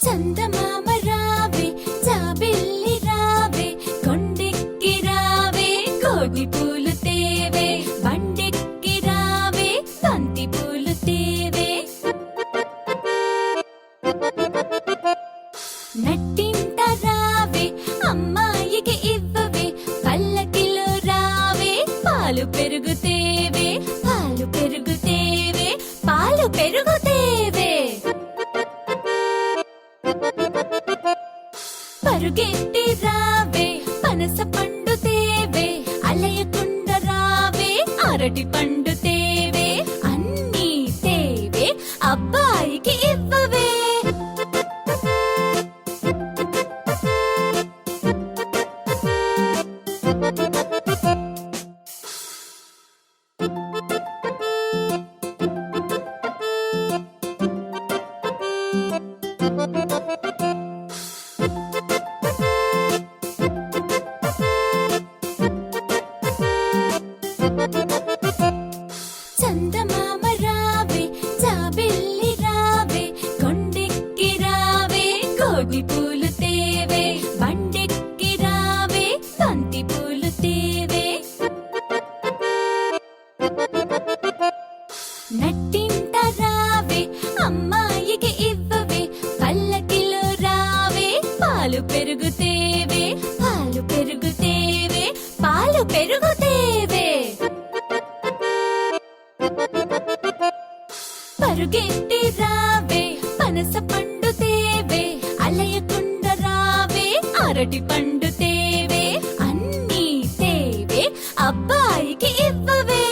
చందమామ రావే జాబిల్లి రావే కొండెక్కి రావే కోటి పూలు తేవే బండెక్కి రావే బంతి పూలు తేవే నట్టింట రావే అమ్మాయికి ఇవ్వవే పల్లకిలో రావే పాలు పెరుగు తేవే పాలు పెరుగు తేవే పాలు పెరుగు తేవే పరుగెత్తి రావే పనస పండు తేవే అలయకుండ రావే అరటి పండు తేవే అన్నీ తేవే అబ్బాయికి ఇవ్వవే చందమామ రావే జాబిల్లి రావే కొండెక్కి రావే కోటి పూలు తేవే బండెక్కి రావే బంతి పూలు తేవే నట్టింట రావే అమ్మాయికి ఇవ్వవే పల్లకిలో రావే పాలు పెరుగు తేవే పాలు పెరుగు తేవే పాలు పెరుగు తేవే పరుగెత్తి రావే పనస పండు తేవే అలయకుండ రావే అరటి పండు తేవే అన్నీ తేవే అబ్బాయికి ఇవ్వవే